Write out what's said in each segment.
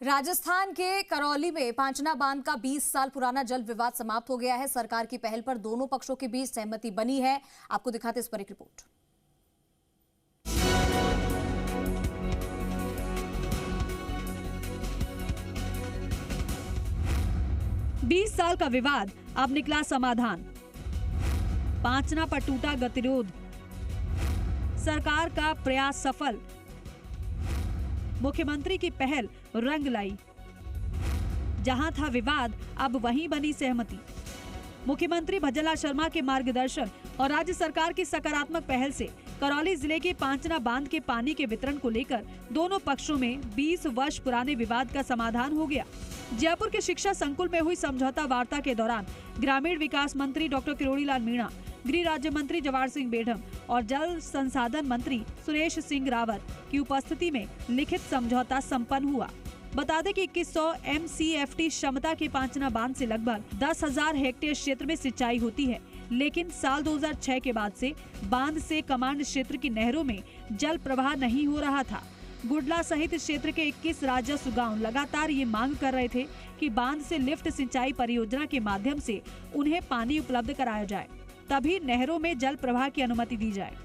राजस्थान के करौली में पांचना बांध का 20 साल पुराना जल विवाद समाप्त हो गया है। सरकार की पहल पर दोनों पक्षों के बीच सहमति बनी है। आपको दिखाते इस पर एक रिपोर्ट। बीस साल का विवाद अब निकला समाधान। पांचना पर टूटा गतिरोध, सरकार का प्रयास सफल, मुख्यमंत्री की पहल रंग लाई। जहां था विवाद, अब वहीं बनी सहमति। मुख्यमंत्री भजनलाल शर्मा के मार्गदर्शन और राज्य सरकार की सकारात्मक पहल से करौली जिले के पांचना बांध के पानी के वितरण को लेकर दोनों पक्षों में 20 वर्ष पुराने विवाद का समाधान हो गया। जयपुर के शिक्षा संकुल में हुई समझौता वार्ता के दौरान ग्रामीण विकास मंत्री डॉक्टर किरोड़ी लाल मीणा, गृह राज्य मंत्री जवाहर सिंह बेढ़म और जल संसाधन मंत्री सुरेश सिंह रावत की उपस्थिति में लिखित समझौता संपन्न हुआ। बता दें कि 2100 MCFT क्षमता के पांचना बांध से लगभग 10,000 हेक्टेयर क्षेत्र में सिंचाई होती है, लेकिन साल 2006 के बाद से बांध से कमांड क्षेत्र की नहरों में जल प्रवाह नहीं हो रहा था। गुडला सहित क्षेत्र के 21 राजस्व गांव लगातार ये मांग कर रहे थे कि बांध से लिफ्ट सिंचाई परियोजना के माध्यम से उन्हें पानी उपलब्ध कराया जाए, तभी नहरों में जल प्रवाह की अनुमति दी जाए।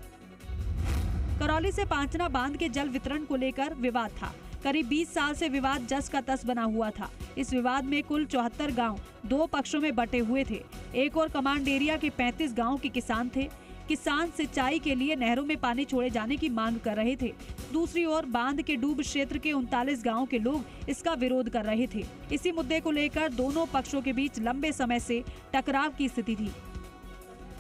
करौली से पांचना बांध के जल वितरण को लेकर विवाद था। करीब 20 साल से विवाद जस का तस बना हुआ था। इस विवाद में कुल 74 गांव दो पक्षों में बटे हुए थे। एक और कमांड एरिया के 35 गांव के किसान थे। किसान सिंचाई के लिए नहरों में पानी छोड़े जाने की मांग कर रहे थे। दूसरी ओर बांध के डूब क्षेत्र के 39 गांव के लोग इसका विरोध कर रहे थे। इसी मुद्दे को लेकर दोनों पक्षों के बीच लंबे समय से टकराव की स्थिति थी।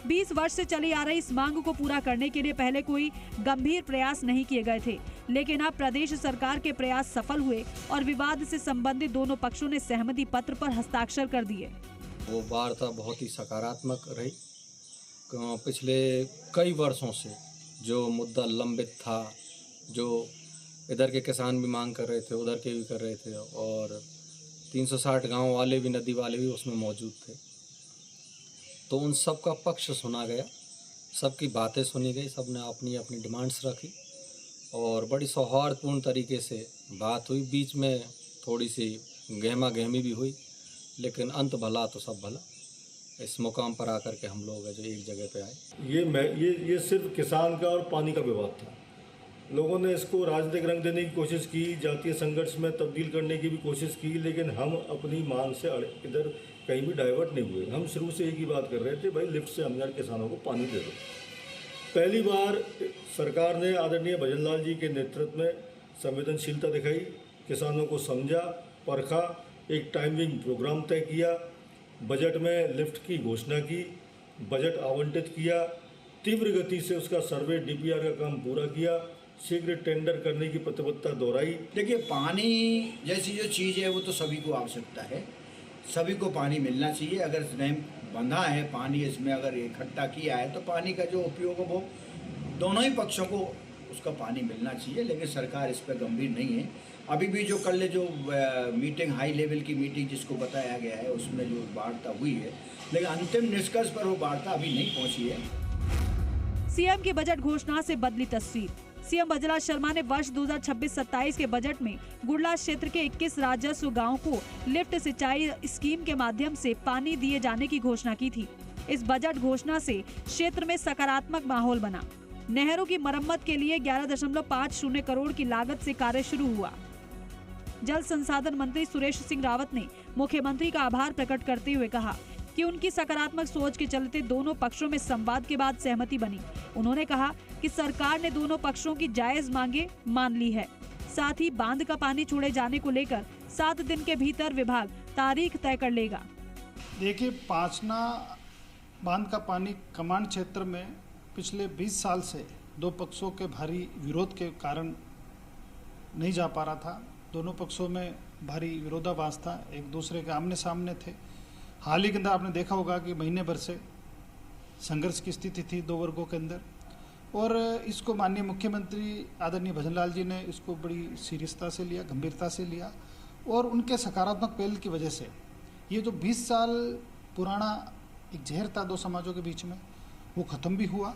20 वर्ष से चली आ रही इस मांग को पूरा करने के लिए पहले कोई गंभीर प्रयास नहीं किए गए थे, लेकिन अब प्रदेश सरकार के प्रयास सफल हुए और विवाद से संबंधित दोनों पक्षों ने सहमति पत्र पर हस्ताक्षर कर दिए। वो वार्ता बहुत ही सकारात्मक रही। पिछले कई वर्षों से जो मुद्दा लंबित था, जो इधर के किसान भी मांग कर रहे थे, उधर के भी कर रहे थे और 360 गांव वाले भी, नदी वाले भी उसमें मौजूद थे, तो उन सब का पक्ष सुना गया, सबकी बातें सुनी गई, सब ने अपनी अपनी डिमांड्स रखी और बड़ी सौहार्दपूर्ण तरीके से बात हुई। बीच में थोड़ी सी गहमा गहमी भी हुई, लेकिन अंत भला तो सब भला। इस मुकाम पर आकर के हम लोग जो एक जगह पे आए। ये सिर्फ किसान का और पानी का विवाद था। लोगों ने इसको राजनीतिक रंग देने की कोशिश की, जातीय संघर्ष में तब्दील करने की भी कोशिश की, लेकिन हम अपनी मांग से इधर कहीं भी डाइवर्ट नहीं हुए। हम शुरू से एक ही बात कर रहे थे, भाई लिफ्ट से हमने किसानों को पानी दे दो। पहली बार सरकार ने आदरणीय भजनलाल जी के नेतृत्व में संवेदनशीलता दिखाई, किसानों को समझा, परखा, एक टाइमिंग प्रोग्राम तय किया, बजट में लिफ्ट की घोषणा की, बजट आवंटित किया, तीव्र गति से उसका सर्वे DPR का काम पूरा किया, शीघ्र टेंडर करने की प्रतिबद्धता दोहराई। देखिए, पानी जैसी जो चीज़ है वो तो सभी को आवश्यकता है, सभी को पानी मिलना चाहिए। अगर डैम बंधा है, पानी इसमें अगर इकट्ठा किया है, तो पानी का जो उपयोग है वो दोनों ही पक्षों को उसका पानी मिलना चाहिए, लेकिन सरकार इस पर गंभीर नहीं है। अभी भी जो कल जो मीटिंग, हाई लेवल की मीटिंग जिसको बताया गया है, उसमें जो वार्ता हुई है, लेकिन अंतिम निष्कर्ष पर वो वार्ता अभी नहीं पहुंची है। सीएम की बजट घोषणा से बदली तस्वीर। सीएम भजनलाल शर्मा ने वर्ष 2026-27 के बजट में गुडला क्षेत्र के 21 राजस्व गांव को लिफ्ट सिंचाई स्कीम के माध्यम से पानी दिए जाने की घोषणा की थी। इस बजट घोषणा से क्षेत्र में सकारात्मक माहौल बना। नहरों की मरम्मत के लिए 11.50 करोड़ की लागत से कार्य शुरू हुआ। जल संसाधन मंत्री सुरेश सिंह रावत ने मुख्यमंत्री का आभार प्रकट करते हुए कहा कि उनकी सकारात्मक सोच के चलते दोनों पक्षों में संवाद के बाद सहमति बनी। उन्होंने कहा कि सरकार ने दोनों पक्षों की जायज मांगे मान ली है। साथ ही बांध का पानी छोड़े जाने को लेकर 7 दिन के भीतर विभाग तारीख तय कर लेगा। देखिए, पांचना बांध का पानी कमांड क्षेत्र में पिछले 20 साल से दो पक्षों के भारी विरोध के कारण नहीं जा पा रहा था। दोनों पक्षों में भारी विरोधाभास था, एक दूसरे के आमने सामने थे। हाल ही के अंदर आपने देखा होगा कि महीने भर से संघर्ष की स्थिति थी दो वर्गों के अंदर, और इसको माननीय मुख्यमंत्री आदरणीय भजनलाल जी ने इसको बड़ी सीरियसता से लिया, गंभीरता से लिया, और उनके सकारात्मक पहल की वजह से ये जो 20 साल पुराना एक जहर था दो समाजों के बीच में, वो ख़त्म भी हुआ।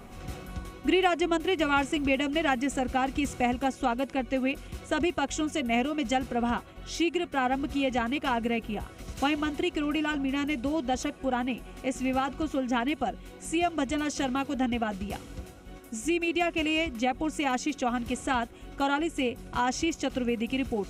गृह राज्य मंत्री जवाहर सिंह बेडम ने राज्य सरकार की इस पहल का स्वागत करते हुए सभी पक्षों से नहरों में जल प्रवाह शीघ्र प्रारंभ किए जाने का आग्रह किया। वहीं मंत्री किरोड़ीलाल मीणा ने 2 दशक पुराने इस विवाद को सुलझाने पर सीएम भजनलाल शर्मा को धन्यवाद दिया। जी मीडिया के लिए जयपुर से आशीष चौहान के साथ करौली से आशीष चतुर्वेदी की रिपोर्ट।